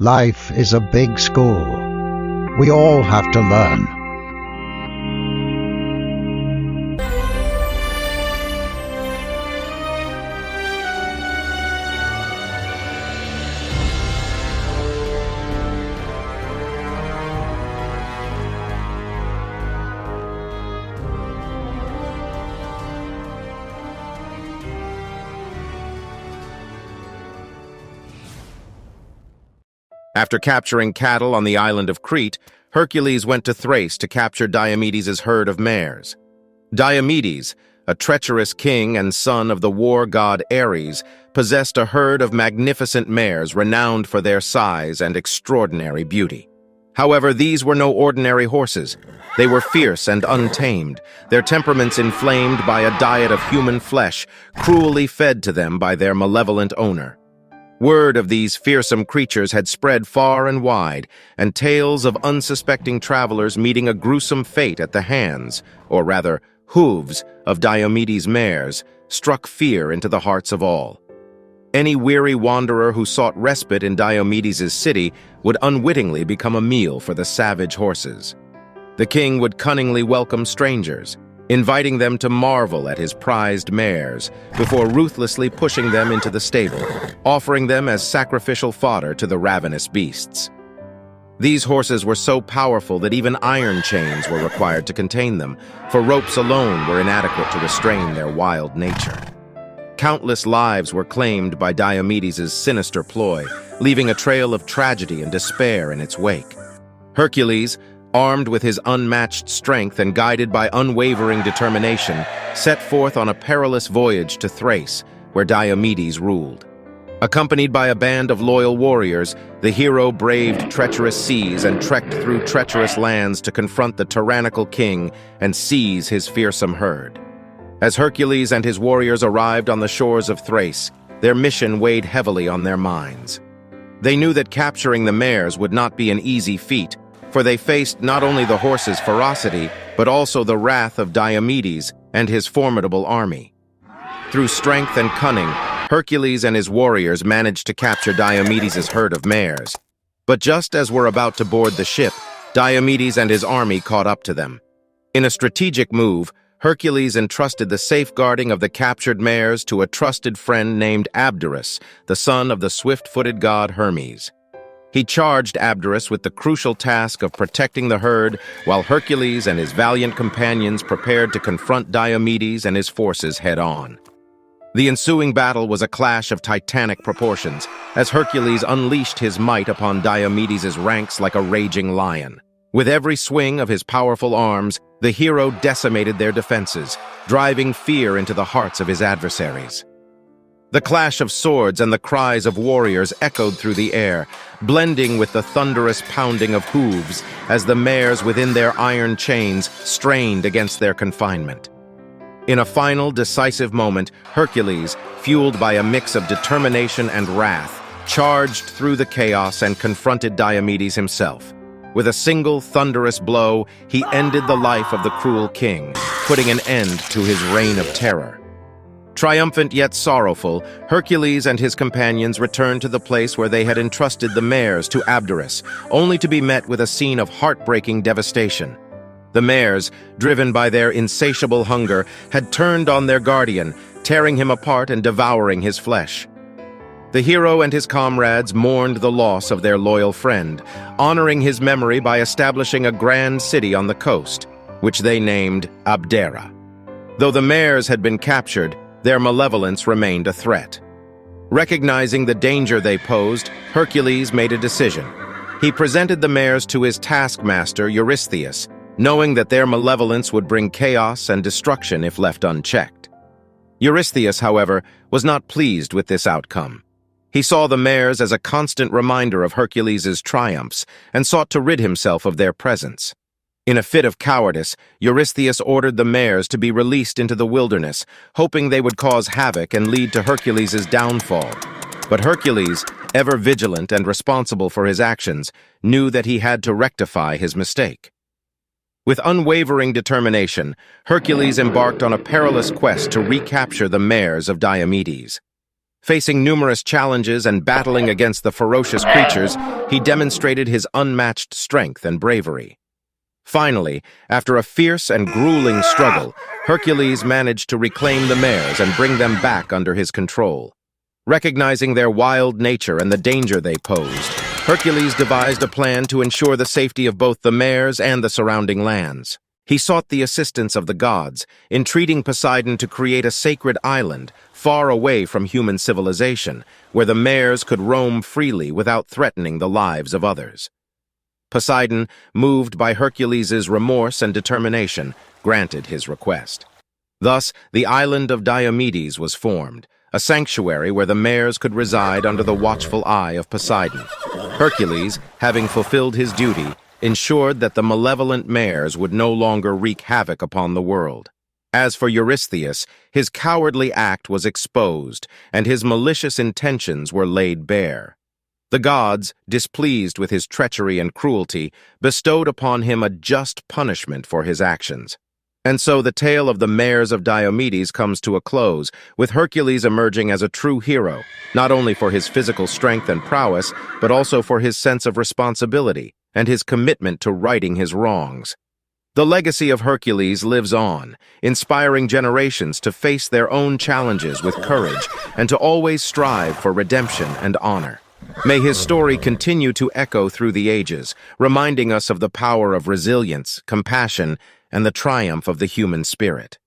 Life is a big school. We all have to learn. After capturing cattle on the island of Crete, Hercules went to Thrace to capture Diomedes' herd of mares. Diomedes, a treacherous king and son of the war god Ares, possessed a herd of magnificent mares renowned for their size and extraordinary beauty. However, these were no ordinary horses. They were fierce and untamed, their temperaments inflamed by a diet of human flesh, cruelly fed to them by their malevolent owner. Word of these fearsome creatures had spread far and wide, and tales of unsuspecting travelers meeting a gruesome fate at the hands, or rather, hooves, of Diomedes' mares struck fear into the hearts of all. Any weary wanderer who sought respite in Diomedes' city would unwittingly become a meal for the savage horses. The king would cunningly welcome strangers, inviting them to marvel at his prized mares before ruthlessly pushing them into the stable, offering them as sacrificial fodder to the ravenous beasts. These horses were so powerful that even iron chains were required to contain them, for ropes alone were inadequate to restrain their wild nature. Countless lives were claimed by Diomedes' sinister ploy, leaving a trail of tragedy and despair in its wake. Hercules, armed with his unmatched strength and guided by unwavering determination, set forth on a perilous voyage to Thrace, where Diomedes ruled. Accompanied by a band of loyal warriors, the hero braved treacherous seas and trekked through treacherous lands to confront the tyrannical king and seize his fearsome herd. As Hercules and his warriors arrived on the shores of Thrace, their mission weighed heavily on their minds. They knew that capturing the mares would not be an easy feat, for they faced not only the horses' ferocity, but also the wrath of Diomedes and his formidable army. Through strength and cunning, Hercules and his warriors managed to capture Diomedes' herd of mares. But just as we're about to board the ship, Diomedes and his army caught up to them. In a strategic move, Hercules entrusted the safeguarding of the captured mares to a trusted friend named Abderus, the son of the swift-footed god Hermes. He charged Abderus with the crucial task of protecting the herd, while Hercules and his valiant companions prepared to confront Diomedes and his forces head-on. The ensuing battle was a clash of titanic proportions, as Hercules unleashed his might upon Diomedes' ranks like a raging lion. With every swing of his powerful arms, the hero decimated their defenses, driving fear into the hearts of his adversaries. The clash of swords and the cries of warriors echoed through the air, blending with the thunderous pounding of hooves as the mares within their iron chains strained against their confinement. In a final, decisive moment, Hercules, fueled by a mix of determination and wrath, charged through the chaos and confronted Diomedes himself. With a single thunderous blow, he ended the life of the cruel king, putting an end to his reign of terror. Triumphant yet sorrowful, Hercules and his companions returned to the place where they had entrusted the mares to Abderus, only to be met with a scene of heartbreaking devastation. The mares, driven by their insatiable hunger, had turned on their guardian, tearing him apart and devouring his flesh. The hero and his comrades mourned the loss of their loyal friend, honoring his memory by establishing a grand city on the coast, which they named Abdera. Though the mares had been captured, their malevolence remained a threat. Recognizing the danger they posed, Hercules made a decision. He presented the mares to his taskmaster Eurystheus, knowing that their malevolence would bring chaos and destruction if left unchecked. Eurystheus, however, was not pleased with this outcome. He saw the mares as a constant reminder of Hercules' triumphs and sought to rid himself of their presence. In a fit of cowardice, Eurystheus ordered the mares to be released into the wilderness, hoping they would cause havoc and lead to Hercules' downfall. But Hercules, ever vigilant and responsible for his actions, knew that he had to rectify his mistake. With unwavering determination, Hercules embarked on a perilous quest to recapture the mares of Diomedes. Facing numerous challenges and battling against the ferocious creatures, he demonstrated his unmatched strength and bravery. Finally, after a fierce and grueling struggle, Hercules managed to reclaim the mares and bring them back under his control. Recognizing their wild nature and the danger they posed, Hercules devised a plan to ensure the safety of both the mares and the surrounding lands. He sought the assistance of the gods, entreating Poseidon to create a sacred island far away from human civilization, where the mares could roam freely without threatening the lives of others. Poseidon, moved by Hercules' remorse and determination, granted his request. Thus, the island of Diomedes was formed, a sanctuary where the mares could reside under the watchful eye of Poseidon. Hercules, having fulfilled his duty, ensured that the malevolent mares would no longer wreak havoc upon the world. As for Eurystheus, his cowardly act was exposed, and his malicious intentions were laid bare. The gods, displeased with his treachery and cruelty, bestowed upon him a just punishment for his actions. And so the tale of the Mares of Diomedes comes to a close, with Hercules emerging as a true hero, not only for his physical strength and prowess, but also for his sense of responsibility and his commitment to righting his wrongs. The legacy of Hercules lives on, inspiring generations to face their own challenges with courage and to always strive for redemption and honor. May his story continue to echo through the ages, reminding us of the power of resilience, compassion, and the triumph of the human spirit.